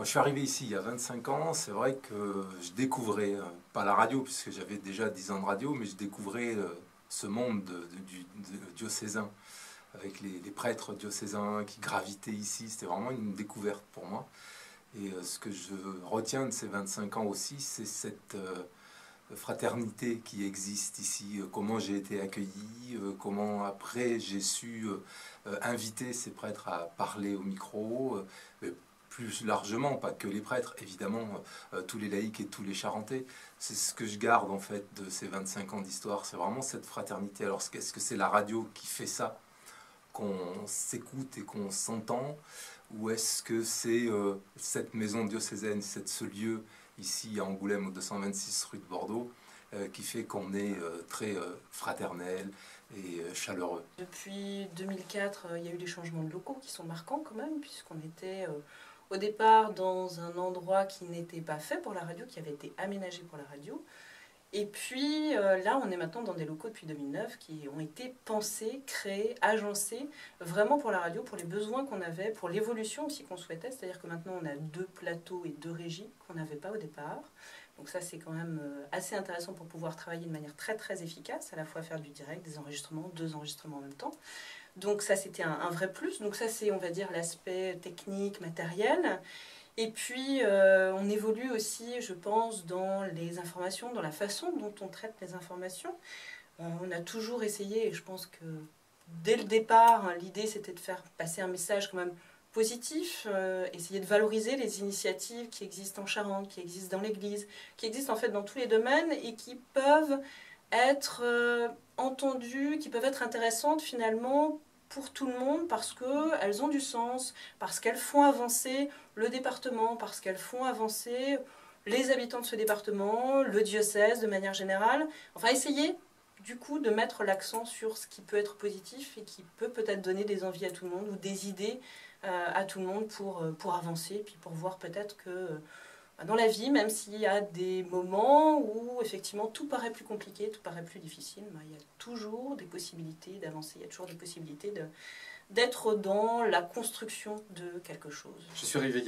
je suis arrivé ici il y a 25 ans, c'est vrai que je découvrais, pas la radio, puisque j'avais déjà 10 ans de radio, mais je découvrais ce monde diocésain, avec les prêtres diocésains qui gravitaient ici. C'était vraiment une découverte pour moi. Et ce que je retiens de ces 25 ans aussi, c'est cette fraternité qui existe ici, comment j'ai été accueilli, comment après j'ai su inviter ces prêtres à parler au micro, plus largement, pas que les prêtres, évidemment, tous les laïcs et tous les charentais. C'est ce que je garde en fait de ces 25 ans d'histoire, c'est vraiment cette fraternité. Alors est-ce que c'est la radio qui fait ça, qu'on s'écoute et qu'on s'entend, ou est-ce que c'est cette maison diocésaine, ce lieu ici à Angoulême, au 226 rue de Bordeaux, qui fait qu'on est très fraternel et chaleureux. Depuis 2004, il y a eu des changements de locaux qui sont marquants quand même, puisqu'on était au départ dans un endroit qui n'était pas fait pour la radio, qui avait été aménagé pour la radio. Et puis là, on est maintenant dans des locaux depuis 2009 qui ont été pensés, créés, agencés vraiment pour la radio, pour les besoins qu'on avait, pour l'évolution aussi qu'on souhaitait. C'est-à-dire que maintenant, on a 2 plateaux et 2 régies qu'on n'avait pas au départ. Donc ça, c'est quand même assez intéressant pour pouvoir travailler de manière très très efficace, à la fois faire du direct, des enregistrements, 2 enregistrements en même temps. Donc ça, c'était un vrai plus. Donc ça, c'est, on va dire, l'aspect technique, matériel. Et puis, on évolue aussi, je pense, dans les informations, dans la façon dont on traite les informations. On a toujours essayé, et je pense que dès le départ, l'idée c'était de faire passer un message quand même positif, essayer de valoriser les initiatives qui existent en Charente, qui existent dans l'Église, qui existent en fait dans tous les domaines et qui peuvent être entendues, qui peuvent être intéressantes finalement pour tout le monde parce qu'elles ont du sens, parce qu'elles font avancer le département, parce qu'elles font avancer les habitants de ce département, le diocèse de manière générale. Enfin, essayer du coup de mettre l'accent sur ce qui peut être positif et qui peut peut-être donner des envies à tout le monde ou des idées à tout le monde pour avancer, puis pour voir peut-être que dans la vie, même s'il y a des moments où effectivement tout paraît plus compliqué, tout paraît plus difficile, il y a toujours des possibilités d'avancer, il y a toujours des possibilités d'être dans la construction de quelque chose. Je suis arrivé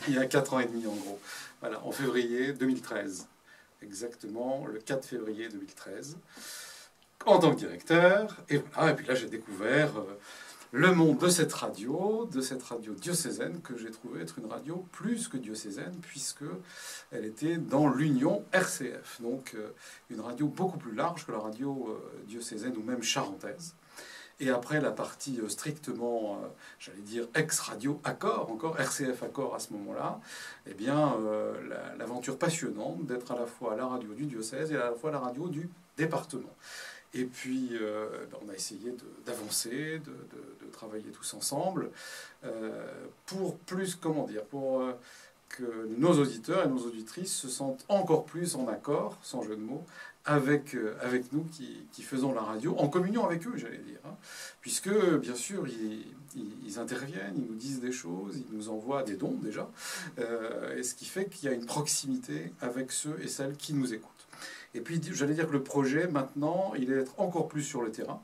il y a 4 ans et demi en gros, voilà, en février 2013, exactement le 4 février 2013, en tant que directeur, et voilà, et puis là j'ai découvert le monde de cette radio diocésaine, que j'ai trouvé être une radio plus que diocésaine, puisque elle était dans l'union RCF, donc une radio beaucoup plus large que la radio diocésaine ou même charentaise. Et après la partie strictement, j'allais dire, ex-radio Accor, encore RCF Accor à ce moment-là, eh bien, l'aventure passionnante d'être à la fois la radio du diocèse et à la fois la radio du département. Et puis, on a essayé d'avancer, de travailler tous ensemble, pour plus, comment dire, pour que nos auditeurs et nos auditrices se sentent encore plus en accord, sans jeu de mots, avec nous qui faisons la radio, en communion avec eux, j'allais dire. Hein, puisque, bien sûr, ils interviennent, ils nous disent des choses, ils nous envoient des dons déjà, et ce qui fait qu'il y a une proximité avec ceux et celles qui nous écoutent. Et puis, j'allais dire que le projet, maintenant, il est d'être encore plus sur le terrain.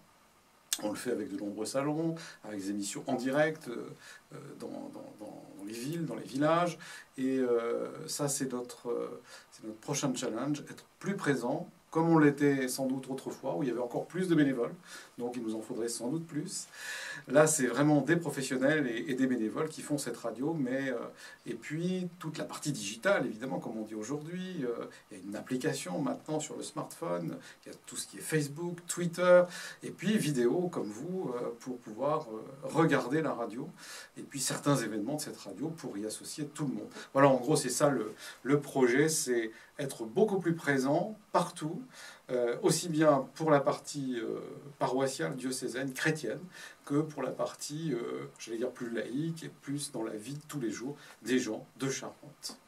On le fait avec de nombreux salons, avec des émissions en direct dans les villes, dans les villages. Et ça, c'est notre prochain challenge, être plus présent, comme on l'était sans doute autrefois, où il y avait encore plus de bénévoles, donc il nous en faudrait sans doute plus. Là, c'est vraiment des professionnels et des bénévoles qui font cette radio, mais et puis toute la partie digitale, évidemment, comme on dit aujourd'hui. Il y a une application maintenant sur le smartphone, il y a tout ce qui est Facebook, Twitter, et puis vidéo, comme vous, pour pouvoir regarder la radio, et puis certains événements de cette radio pour y associer tout le monde. Voilà, en gros, c'est ça le projet, c'est être beaucoup plus présent partout, aussi bien pour la partie paroissiale, diocésaine, chrétienne, que pour la partie, j'allais dire, plus laïque et plus dans la vie de tous les jours des gens de Charente.